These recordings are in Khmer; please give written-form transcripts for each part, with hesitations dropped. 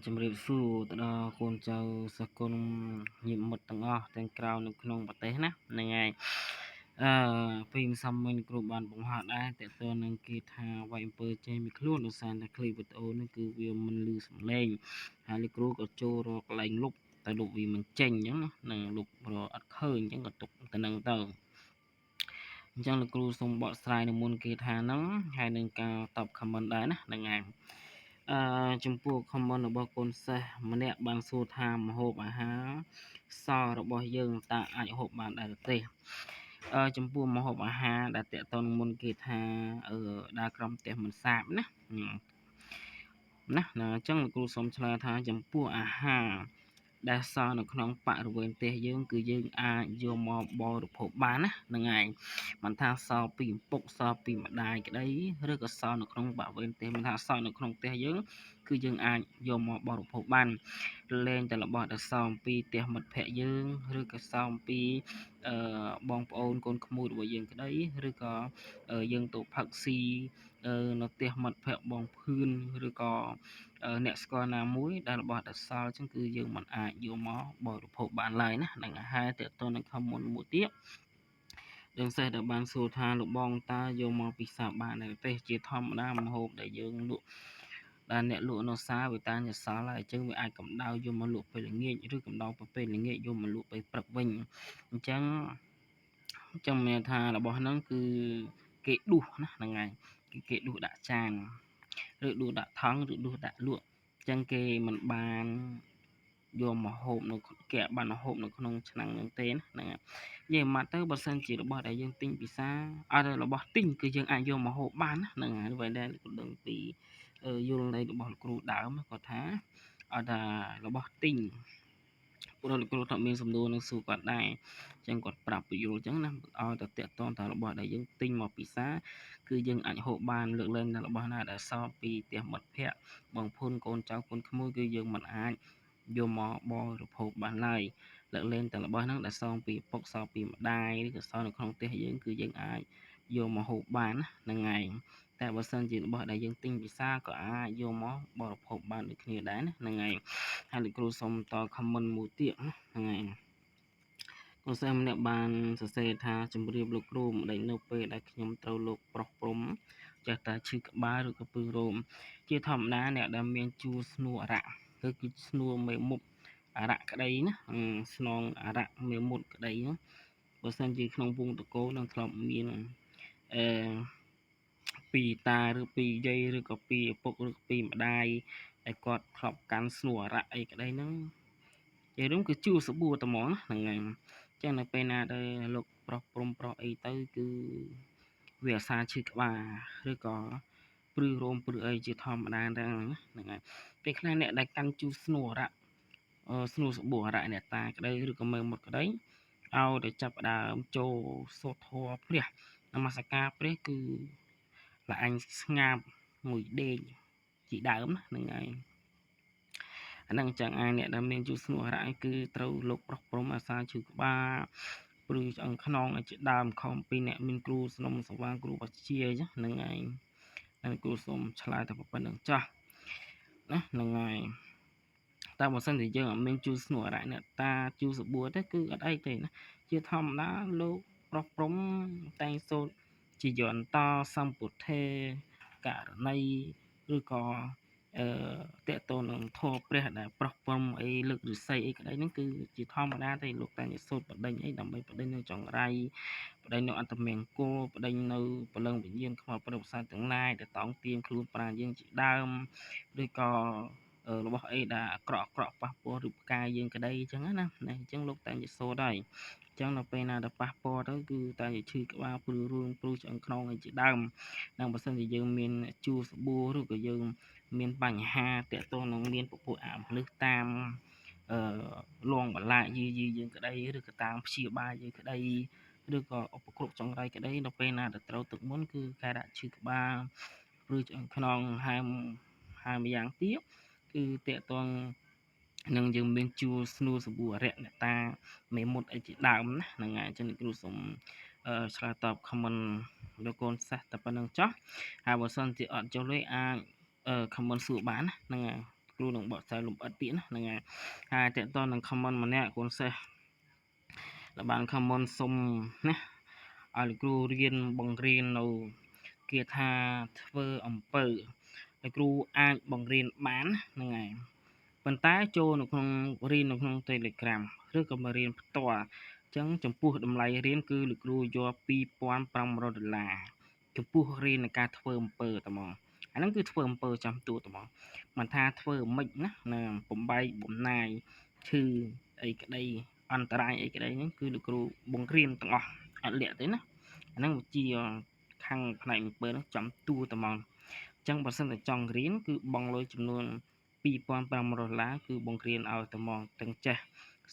ជំរាបសួរទៅដល់កូនចៅសិស្សគុណញាតិមិត្តទាំងអស់ទាំងក្រៅនៅក្នុងប្រទេសណាហ្នឹងហើយពេលម្សិលមិញគ្រូបានបង្ហាត់ដែរតើតើនឹងគេថាវាយអំពើចេញមួយខ្លួនដោយសារតែឃ្លីបវីដេអូនេះគឺវាមិនឮសំឡេងហើយលោកគ្រូក៏ចូលរកកន្លែងលុបតែលុបវាមិនចេញអញ្ចឹងណានឹងលុបរកអត់ឃើញអញ្ចឹងក៏ទុកទៅនឹងទៅអញ្ចឹងលោកគ្រូសូមបកស្រាយនៅមុនគេថាហ្នឹងហើយនឹងការតប comment ដែរណាហ្នឹងហើយចំពោះ comment របស់កូនសិស្សម្នាក់បានសួរថាម្ហូបអាហារសល់របស់យើងតើអាចហូបបានដែរទេចំពោះម្ហូបអាហារដែលតេតងមុនគេថាដើរក្រំផ្ទះមិនសាបណាអញ្ចឹងលោកគ្រូសូមឆ្លើយថាចំពោះអាហារដែលសល់នៅក្នុងបរិវេណផ្ទះយើងគឺយើងអាចយកមកបរិភោគបានណាហ្នឹងហើយមិនថាសល់ពីឪពុកសល់ពីម្ដាយក្តីឬក៏សល់នៅក្នុងបរិវេណផ្ទះមិនថាសល់នៅក្នុងផ្ទះយើងគឺយើងអាចយកមកបរិភោគបានលែងតែរបស់ដែលសល់អំពីផ្ទះមិត្តភ័ក្តិយើងឬក៏សល់អំពីបងប្អូនកូនក្មួយរបស់យើងក្តីឬក៏យើងទៅផឹកស៊ីនៅផ្ទះមិត្តភ័ក្តិបងភឿនឬក៏អ្នកស្គាល់ណាមួយដែលរបស់ដែលសល់អញ្ចឹងគឺយើងមិនអាចយកមកបរិភោគបានឡើយណានឹងអាហារតើតនឹងខំមុនមួយទៀតដឹងសេះដែលបានសួរថាលោកបងតើយកមកពិសាបានទេជាធម្មតាម្ហូបដែលយើងលក់ដែលអ្នកលក់នៅផ្សារវាតាញសល់ហើយអញ្ចឹងវាអាចកម្ដៅយកមកលក់ពេលល្ងាចឬកម្ដៅពេលល្ងាចយកមកលក់ពេលព្រឹកវិញអញ្ចឹងមានថារបស់ហ្នឹងគឺគេដួសណាហ្នឹងហើយគេដួសដាក់ចានឬដួសដាក់ថង់ឬដួសដាក់លក់អញ្ចឹងគេមិនបានយកមកហូបនៅគេបានហូបនៅក្នុងឆ្នាំងហ្នឹងទេណាហ្នឹងហើយនិយាយមកទៅបើសិនជារបស់ដែលយើងទិញពីផ្សារអត់របស់ទិញគឺយើងអាចយកមកហូបបានណាហ្នឹងហើយវិញដែរក៏ដឹងពីយល់ន័យរបស់លោកគ្រូដើមគាត់ថាអត់ថារបស់ទិញព្រោះលោកគ្រូថាមានសំណួរនឹងសួរគាត់ដែរអញ្ចឹងគាត់ប្រាប់ពយល់អញ្ចឹងណាឲ្យតែតាក់ទងតែរបស់ដែលយើងទិញមកពីផ្សារគឺយើងអាចហូបបានលើកលែងតែរបស់ណាដែលសល់ពីផ្ទះមិត្តភ័ក្តិបងប្អូនកូនចៅកូនក្មួយគឺយើងមិនអាចយកមកបរិភោគបានឡើយលើកលែងតែរបស់ហ្នឹងដែលសល់ពីពុកសល់ពីម្ដាយឬក៏សល់នៅក្នុងផ្ទះយើងគឺយើងអាចយកមកហូបបានហ្នឹងហើយតែបើសិនជារបស់ដែលយើងទិញពីផ្សារក៏អាចយកមកបរិភោគបានដូចគ្នាដែរណាហ្នឹងហើយហើយលោកគ្រូសូមត comment មួយទៀតហ្នឹងហើយកូនសិស្សម្នាក់បានសរសេរថាជំរាបលោកគ្រូម្ដេចនៅពេលដែលខ្ញុំត្រូវលោកប្រុសព្រំចេះតែឈឺក្បាលឬក៏ពឹសរោមជាធម្មតាអ្នកដែលមានជួរស្នួរអារក្សគឺស្នួរមេមុខអារក្សក្តីណាស្នងអារក្សមេមុតក្តីណាបើសិនជាក្នុងវងតកោនឹងធ្លាប់មានពីតាឬពីយាយឬក៏ពីឪពុកឬពីម្ដាយដែលគាត់ធ្លាប់កាន់ស្នួរអារក្សអីក្តីហ្នឹងជារួមគឺជួសបួរតែហ្មងហ្នឹងហើយចឹងនៅពេលណាដែលលោកប្រុសព្រំប្រុសអីទៅគឺវាអាសាឈឺក្បាលឬក៏ព្រឺរោមព្រឺអីជាធម្មតាហ្នឹងហើយពេលខ្លះអ្នកដែលកាន់ជួសស្នួរអារក្សស្នួរសបួរអារក្សអ្នកតាក្តីឬក៏មើលមុតក្តីឲ្យតែចាប់ដើមចូលសូត្រធម៌ព្រះនមស្ការព្រះគឺល្អអញស្ងាប់មួយដេកជាដើមហ្នឹងហើយអាហ្នឹងចឹងអាអ្នកដែលមានជួស្នួអារក្សគឺត្រូវលោកប្រុសព្រំអាសាឈឺក្បាលព្រឺឆ្អឹងខ្នងឲ្យជាដើមខំពីអ្នកមានគ្រូស្នំសវាងគ្រូបច្ជាហ្នឹងហើយហើយគ្រូសូមឆ្លើយតែប៉ុណ្្នឹងចាស់ណាហ្នឹងហើយតែបើសិនជាយើងអត់មានជួស្នួអារក្សអ្នកតាជួសបួរទេគឺអត់អីទេណាជាធម្មតាលោកប្រុសព្រំតែងសូត្រជាយន្តសម្ពុទ្ធេករណីឬក៏តេតតនឹងធម៌ព្រះដែលប្រុសព្រំអីលើកឫស្សីអីក្តីហ្នឹងគឺជាធម្មតាទេលោកតែសូត្របដិញអីដើម្បីបដិញនៅចង្រៃបដិញនៅអត្តមង្គលបដិញនៅព្រលឹងវិញ្ញាណខ្មោចប្រពុសាទាំងឡាយដែលតោងទៀងខ្លួនប្រាយើងជាដើមឬក៏របស់អីដែលអាក្រក់ប៉ះពាល់រូបកាយយើងក្តីអញ្ចឹងណាអញ្ចឹងលោកតែសូត្រហើយអញ្ចឹងនៅពេលណាដែលប៉ះពាល់ទៅគឺតែឈឺក្បាលព្រឺរួងព្រឺឆ្អឹងខ្នងអីជាដើមនឹងបើសិនជាយើងមានជួសបួរឬក៏យើងមានបញ្ហាតាក់ទងនឹងមានពពួកអាមនុស្សតាមលងបន្លាចយីយើងក្តីឬក៏តាមព្យាបាលយើងក្តីឬក៏ឧបគ្រប់ចង្រៃក្តីនៅពេលណាដែលត្រូវទឹកមុនគឺការដាក់ឈឺក្បាលឬឆ្អឹងខ្នងហើមយ៉ាងទៀតគឺតាក់ទងនឹងយើងមានជួស្នួរសបួរអរិយអ្នកតាមេមុតអីជាដើមណាហ្នឹងហើយអញ្ចឹងគ្រូសូមឆ្លើយតប comment លោកកូនសិស្សតែប៉ុណ្្នឹងចុះហើយបើសិនជាអត់ចូលលេខអាចcomment សួរបានណាហ្នឹងហើយ គ្រូនឹងបកស្រាយលម្អិតទៀតណាហ្នឹងហើយតើតើនឹង comment ម្នាក់កូនសិស្សបាន comment សុំណាឲ្យលោកគ្រូរៀនបង្រៀននៅគាថាធ្វើអំពើឲ្យគ្រូអាចបង្រៀនបានហ្នឹងហើយប៉ុន្តែចូលនៅក្នុងរៀននៅក្នុង Telegram ឬក៏មករៀនផ្ទាល់អញ្ចឹងចំពោះតម្លៃរៀនគឺលោកគ្រូយក$2,500ចំពោះរៀននៃការធ្វើអំពើតែហ្មងអាហ្នឹងគឺធ្វើអំពើចាំទួតែហ្មងមិនថាធ្វើមិនណាបំបែកបំណាយឈឺអីក្តីអន្តរាយអីក្តីហ្នឹងគឺលោកគ្រូបង្រៀនទាំងអស់អត់លាក់ទេណាអាហ្នឹងវិជាខាងផ្នែកអំពើហ្នឹងចាំទួតែហ្មងអញ្ចឹងបើសិនតែចង់រៀនគឺបង់លុយចំនួន$2,500គឺបង្រៀនឲ្យតែហ្មងទាំងចេះ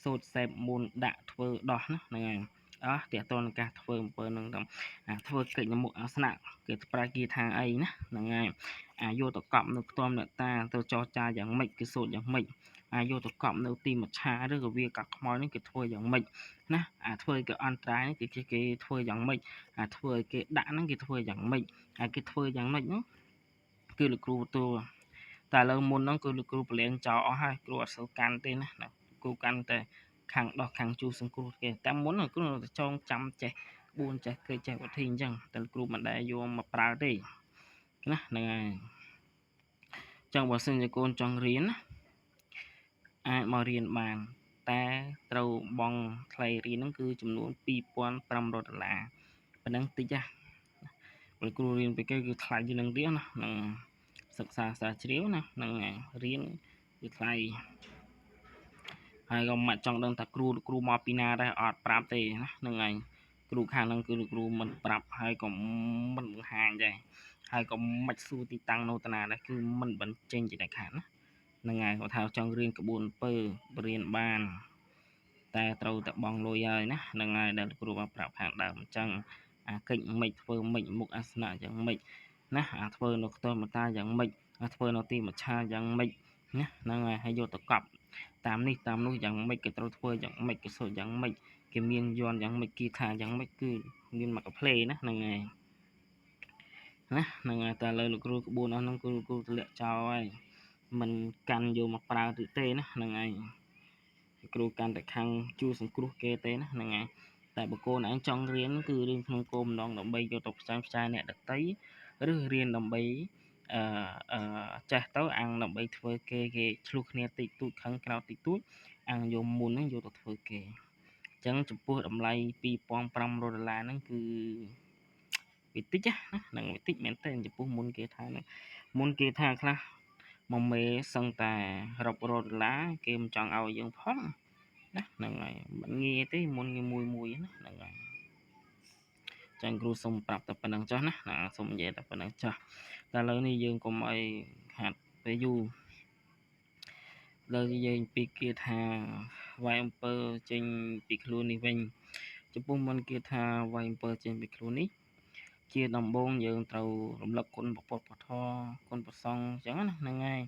សូត្រសេពមុនដាក់ធ្វើដោះណាហ្នឹងហើយអស់តើតើនឹងការធ្វើអំពើហ្នឹងទៅធ្វើកិច្ចនមុខអាសនៈគេប្រើគាថាអីណាហ្នឹងហើយយកទៅកប់នៅខ្ទមអ្នកតាទៅចរចាយ៉ាងម៉េចគេសូត្រយ៉ាងម៉េចយកទៅកប់នៅទីមច្ឆាឬក៏វាកាត់ខ្មោចនេះគេធ្វើយ៉ាងម៉េចណាធ្វើឲ្យគេអន្តរាយគេធ្វើយ៉ាងម៉េចធ្វើឲ្យគេដាក់ហ្នឹងគេធ្វើយ៉ាងម៉េចគេធ្វើយ៉ាងម៉េចហ្នឹងគឺលោកគ្រូទទួលតែឥឡូវមុនហ្នឹងគឺលោកគ្រូប្រឡែងចោលអស់ហើយគ្រូអត់សូវកាន់ទេណាគ្រូកាន់តែខាងដោះខាងជួយសង្គ្រោះគេតែមុនគ្រូទៅចងចាំចេះ4ចេះគេចេះវិធីអញ្ចឹងតែគ្រូមិនដែលយកមកប្រើទេណាហ្នឹងហើយអញ្ចឹងបើសិនជាកូនចង់រៀនណាអាចមករៀនបានតែត្រូវបង់ថ្លៃរៀនហ្នឹងគឺចំនួន$2,500ប៉ុណ្ណឹងតិចព្រោះគ្រូរៀនពីគេគឺថ្លៃជាងនឹងទៀតណានឹងសិក្សាស្រាវជ្រាវណានឹងរៀនគឺថ្លៃហើយក៏មិនចង់ដឹងថាគ្រូមកពីណាដែរអត់ប្រាប់ទេណាហ្នឹងហើយគ្រូខាងហ្នឹងគឺគ្រូមិនប្រាប់ហើយក៏មិនបង្ហាញដែរហើយក៏មិនសួរទីតាំងនៅតាណាដែរគឺមិនបញ្ចេញជាដាច់ខាតណាហ្នឹងហើយគាត់ថាចង់រៀនក្បួនអំពើរៀនបានតែត្រូវតែបង់លុយហើយណាហ្នឹងហើយដែលគ្រូបានប្រាប់ខាងដើមអញ្ចឹងកិច្ចមិនធ្វើមិនមុខអាសនៈយ៉ាងម៉េចណាធ្វើនៅខ្ទមតាយ៉ាងម៉េចធ្វើនៅទីមច្ឆាយ៉ាងម៉េចណាហ្នឹងហើយយកទៅកប់តាមនេះតាមនោះយ៉ាងម៉េចគេត្រូវធ្វើយ៉ាងម៉េចគេសូត្រយ៉ាងម៉េចគេមានយន់យ៉ាងម៉េចគេថាយ៉ាងម៉េចគឺមានមកកាផ្លេណាហ្នឹងហើយណាហ្នឹងហើយតែឥឡូវលោកគ្រូក្បួនអស់ហ្នឹងគ្រូទម្លាក់ចោលហើយមិនកាន់យកមកប្រើទៀតទេណាហ្នឹងហើយគ្រូកាន់តែខាងជួយសង្គ្រោះគេទេណាហ្នឹងហើយតែបើកូនឯងចង់រៀនគឺរៀនក្នុងគោលបំណងដើម្បីយកទៅផ្សាយអ្នកដទៃឬរៀនដើម្បីចេះទៅដើម្បីធ្វើគេឆ្លោះគ្នាតិចតួចខឹងក្រោតតិចតួចយកមុនហ្នឹងយកទៅធ្វើគេអញ្ចឹងចំពោះតម្លៃ$2,500ហ្នឹងគឺវាតិចណាហ្នឹងវាតិចមែនតើចំពោះមុនគេថាហ្នឹងមុនគេថាខ្លះ1មេសឹងតែរាប់រយ$គេមិនចង់ឲ្យយើងផងណាហ្នឹងហើយមិនងាយទេមុនគេមួយណាហ្នឹងហើយចឹងគ្រូសូមប្រាប់តែប៉ុណ្្នឹងចុះណាសូមនិយាយតែប៉ុណ្្នឹងចុះតែឥឡូវនេះយើងកុំឲ្យហាត់ពេលយូរលើយើងពីគេថាវាយអំពើចេញពីខ្លួននេះវិញចំពោះមុនគេថាវាយអំពើចេញពីខ្លួននេះជាដំបូងយើងត្រូវរំលឹកគុណព្រះពុទ្ធព្រះធម៌គុណព្រះសង្ឃអញ្ចឹងណាហ្នឹងហើយ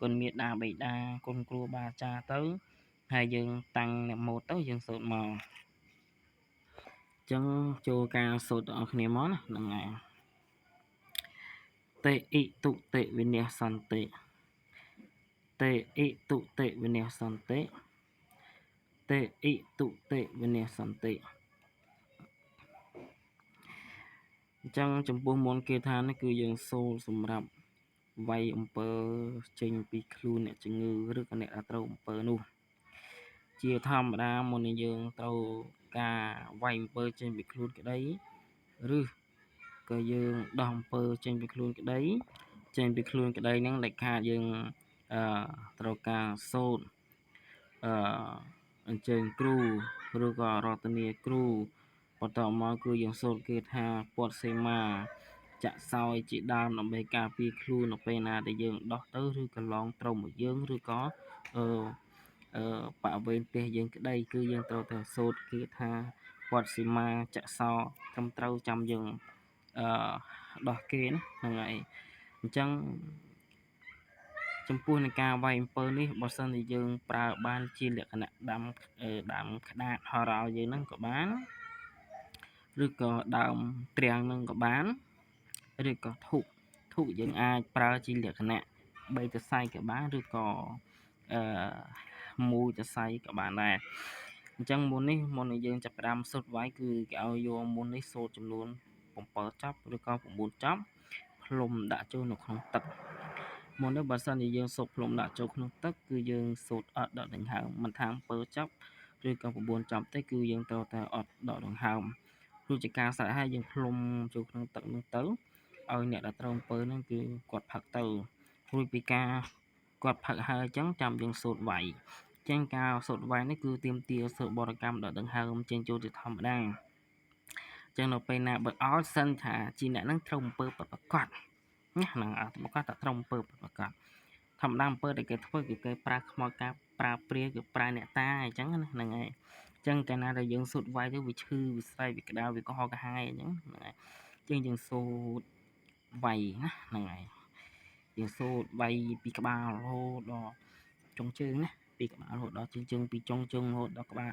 គុណមេត្តាបិតាគុណគ្រូបាអាចារ្យទៅហើយយើងតាំងនមោទៅយើងសូត្រមកអញ្ចឹងចូលការសូត្រទាំងអស់គ្នាមកណាហ្នឹងហើយតេអ៊ីតុតេវិនយសន្តិតេអ៊ីតុតេវិនយសន្តិតេអ៊ីតុតេវិនយសន្តិអញ្ចឹងចំពោះមុនគេថានេះគឺយើងសូត្រសម្រាប់វាយអំពើចេញពីខ្លួនអ្នកជំងឺឬក៏អ្នកដែលត្រូវអំពើនោះជាធម្មតាមុននេះយើងត្រូវការវាយអំពើចេញពីខ្លួនក្តីឬក៏យើងដោះអំពើចេញពីខ្លួនក្តីហ្នឹងដែលខាតយើងត្រូវការសូត្រអញ្ជើញគ្រូឬក៏រតនាគ្រូបន្តមកគឺយើងសូត្រគេថាពាត់សេមាចាក់សោយជាដើមដើម្បីការពារខ្លួននៅពេលណាដែលយើងដោះទៅឬក៏ឡងត្រូវមកយើងឬក៏បវេនទេសយើងក្តីគឺយើងត្រូវតែសូត្រគេថាពាត់សេមាចាក់សោត្រឹមត្រូវចាំយើងដោះគេណាហ្នឹងហើយអញ្ចឹងចំពោះនៃការវាយអំពើនេះបើសិនជាយើងប្រើបានជាលក្ខណៈដើមក្តារហោរោយើងហ្នឹងក៏បានឬក៏ដើមត្រាំងហ្នឹងក៏បានឬក៏ធុកយើងអាចប្រើជាលក្ខណៈ 3 ទៅសៃក៏បានឬក៏1ទៅសៃក៏បានដែរអញ្ចឹងមុននេះយើងចាប់ផ្ដើមសូត្រវាយគឺគេឲ្យយកមុននេះសូត្រចំនួន7ចប់ឬក៏9ចប់ផ្លុំដាក់ចូលនៅក្នុងទឹកមុននេះបើសិនជាយើងសូត្រផ្លុំដាក់ចូលក្នុងទឹកគឺយើងសូត្រអត់ដកដង្ហើមមិនថា7ចប់ឬក៏9ចប់ទេគឺយើងត្រូវតែអត់ដកដង្ហើមព្រោះជាការស្រេចហើយយើងផ្លុំចូលក្នុងទឹកនោះទៅឲ្យអ្នកដែលត្រូវអំពើហ្នឹងគឺគាត់ផឹកទៅរួចពីការគាត់ផឹកហើយអញ្ចឹងចាំយើងសូត្រវាយចឹងការសូត្រវាយនេះគឺទាមទារសូត្របរិកម្មដកដង្ហើមចេញចូលជាធម្មតាចឹងនៅពេលណាបើឲ្យសិនថាជាអ្នកហ្នឹងត្រូវអំពើប្រកបណាហ្នឹងអត់ប្រកាសថាត្រូវអំពើប្រកបធម្មតាអំពើដែលគេធ្វើគឺគេប្រើខ្មោចការប្រើព្រាយគឺប្រើអ្នកតាអញ្ចឹងណាហ្នឹងហើយអញ្ចឹងកាលណាដែលយើងសូត្រវាយទៅវាឈឺវាស្រែកវាក្តៅវាកុហកកាហាយអញ្ចឹងហ្នឹងហើយអញ្ចឹងយើងសូត្រវាយណាហ្នឹងហើយយើងសូត្រវាយពីក្បាលរហូតដល់ចុងជើងណាពីក្បាលរហូតដល់ជើងពីចុងជើងរហូតដល់ក្បាល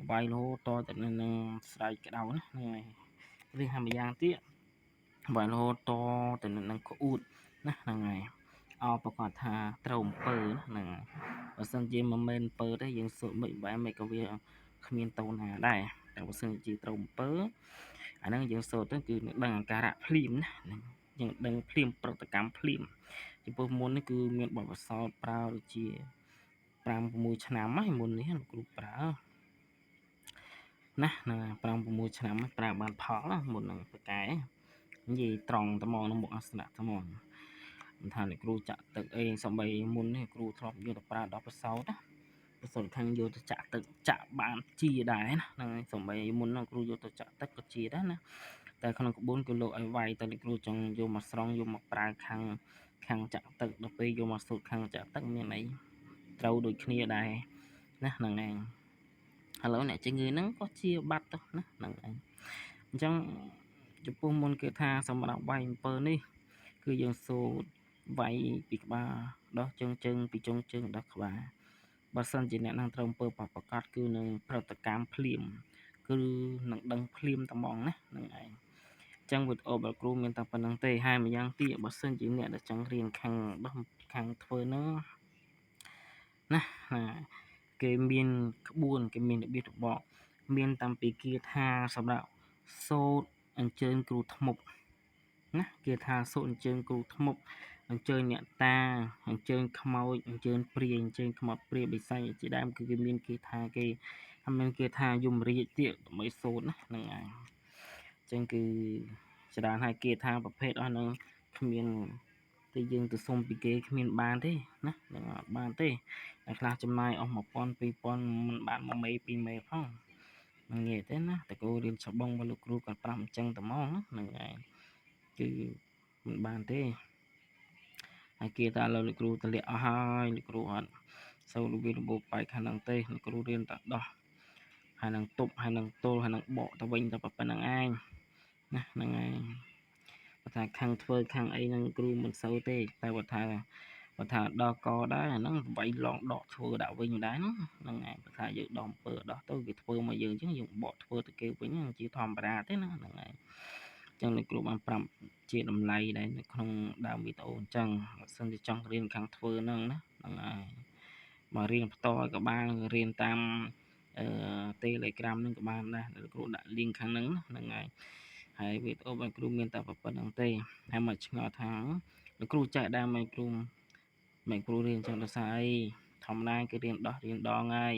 វាយរហូតតទៅនឹងស្រែកក្តៅណាហ្នឹងហើយឬហើយម្យ៉ាងទៀតវាយរហូតតទៅនឹងក្អួតណាហ្នឹងហើយប្រកាសថាត្រូវអំពើហ្នឹងហើយបើសិនជាមិនមែនអំពើទេយើងសូត្រមិនបែបមិនក៏វាគ្មានតោណាដែរតែបើសិនជាត្រូវអំពើអាហ្នឹងយើងសូត្រទៅគឺនឹងដឹងអាការៈភ្លាមណាយើងដឹងភ្លាមប្រតិកម្មភ្លាមចំពោះមុននេះគឺមានបទពិសោធន៍ប្រើដូចជា5-6 ឆ្នាំហើយមុននេះលោកគ្រូប្រើណា5-6 ឆ្នាំប្រើបានផលមុននឹងប្រកែនិយាយត្រង់ត្មងនៅមុខអាសនៈត្មងមិនថាលោកគ្រូចាក់ទឹកអីសំបីមុននេះគ្រូធ្លាប់យកទៅប្រើដល់ពិសោធន៍ណាពិសោធន៍ខាងយកទៅចាក់ទឹកចាក់បានជាដែរណាហ្នឹងសំបីមុនគ្រូយកទៅចាក់ទឹកក៏ជាដែរណាតែក្នុងក្បួនគឺលោកឲ្យវាយតែលោកគ្រូចង់យកមកស្រង់យកមកប្រើខាងចាក់ទឹកដល់ពេលយកមកសូត្រខាងចាក់ទឹកមានអីត្រូវដូចគ្នាដែរណាហ្នឹងឯងឥឡូវអ្នកជំងឺហ្នឹងក៏ជាបាត់ទៅណាហ្នឹងឯងអញ្ចឹងចំពោះមុនគេថាសម្រាប់វាយអំពើនេះគឺយើងសូត្រវាយពីក្បាលដោះជើងពីចុងជើងដល់ក្បាលបើសិនជាអ្នកនឹងត្រូវអំពើប្រកាសគឺនឹងប្រតិកម្មភ្លាមគឺនឹងដឹងភ្លាមតែហ្មងណាហ្នឹងឯងចឹងវីដេអូរបស់គ្រូមានតែប៉ុណ្្នឹងទេហើយម្យ៉ាងទៀតបើសិនជាអ្នកដែលចង់រៀនខាងធ្វើហ្នឹងណាគេមានក្បួនគេមានរបៀបរបបមានតាំងពីគាថាសម្រាប់សូត្រអញ្ជើញគ្រូធ្មប់ណាគាថាសូត្រអញ្ជើញគ្រូធ្មប់អញ្ជើញអ្នកតាអញ្ជើញខ្មោចអញ្ជើញព្រាយអញ្ជើញខ្មោចព្រាយបិសាចជាដើមគឺគេមានគាថាគេហើយមានគាថាយមរាជទៀតដើម្បីសូត្រណាហ្នឹងហើយអញ្ចឹងគឺច្រើនហើយគាថាប្រភេទអស់ហ្នឹងគ្មានតែយើងទៅសុំពីគេគ្មានបានទេណាហ្នឹងអត់បានទេតែខ្លះចំណាយអស់1000 2000មិនបាន1មេ2មេផងមិនងាយទេណាតែគោរៀនច្បងមកលោកគ្រូគាត់ប្រាប់អញ្ចឹងតែហ្មងហ្នឹងឯងគឺមិនបានទេហើយគេថាលោកគ្រូតម្លាក់អស់ហើយលោកគ្រូអត់សូវរបៀបរបបបែកខាងហ្នឹងទេលោកគ្រូរៀនតែដោះហើយនឹងទប់ហើយនឹងទល់ហើយនឹងបកទៅវិញតែប៉ុណ្្នឹងឯងណាហ្នឹងឯងបើថាខាងធ្វើខាងអីហ្នឹងគ្រូមិនសូវទេតែបើថាដល់កដែរអាហ្នឹងវាយឡងដកធ្វើដាក់វិញដែរហ្នឹងឯងបើថាយើងដំអំពើដោះទៅគេធ្វើមកយើងអញ្ចឹងយើងបកធ្វើទៅគេវិញជាធម្មតាទេណាហ្នឹងឯងអញ្ចឹងលោកគ្រូបានប្រាប់ជាតម្លៃដែរនៅក្នុងដើមវីដេអូអញ្ចឹងបើសិនជាចង់រៀនខាងធ្វើហ្នឹងណាហ្នឹងហើយមករៀនផ្ទាល់ក៏បានរៀនតាមTelegram ហ្នឹងក៏បានដែរលោកគ្រូដាក់ link ខាងហ្នឹងហ្នឹងហើយវីដេអូរបស់គ្រូមានតែប៉ុណ្្នឹងទេហើយមកឆ្ងល់ថាលោកគ្រូចែកដែរមិនគ្រូរៀនចឹងដោយសារអីធម្មតាគេរៀនដោះរៀនដងហើយ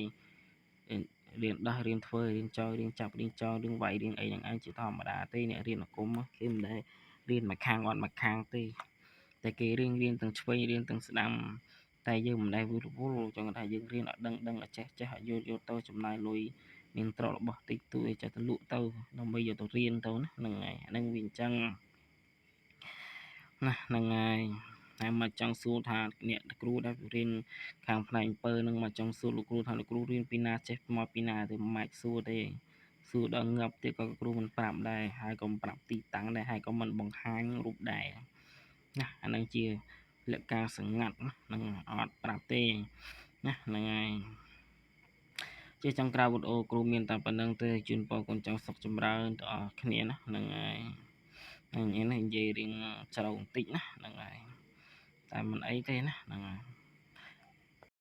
រៀនដោះរៀនធ្វើរៀនចោលរៀនចាប់រៀនចោលរឿងវាយរឿងអីហ្នឹងឯងជាធម្មតាទេអ្នករៀនអាគមគេមិនដែលរៀនមួយខាងអត់មួយខាងទេតែគេរៀនទាំងឆ្វេងរៀនទាំងស្ដាំតែយើងមិនដែលវិរវល់ចង់ថាយើងរៀនអត់ដឹងអត់ចេះអត់យល់ទៅចំណាយលុយមានទ្រព្យរបស់តិចតួចចេះទៅលក់ទៅដើម្បីយកទៅរៀនទៅណាហ្នឹងហើយអាហ្នឹងវាអញ្ចឹងណាហ្នឹងហើយតែមកចង់សួរថាអ្នកគ្រូដែលរៀនខាងផ្នែកអំពើនឹងមកចង់សួរលោកគ្រូថាលោកគ្រូរៀនពីណាចេះមកពីណាទៅមិនអាចសួរទេសួរដល់ងាប់ទៀតក៏គ្រូមិនប្រាប់ដែរហើយក៏មិនប្រាប់ទីតាំងដែរហើយក៏មិនបង្ហាញរូបដែរណាអានឹងជាលក្ខការសង្ងាត់ហ្នឹងអត់ប្រាប់ទេណាហ្នឹងហើយជាចុងក្រោយវីដេអូគ្រូមានតែប៉ុណ្្នឹងទេជូនពរកូនចៅសុខចម្រើនទាំងអស់គ្នាណាហ្នឹងហើយហ្នឹងនិយាយរៀងជ្រៅបន្តិចណាហ្នឹងហើយ តែមិនអីទេណាហ្នឹងហើយ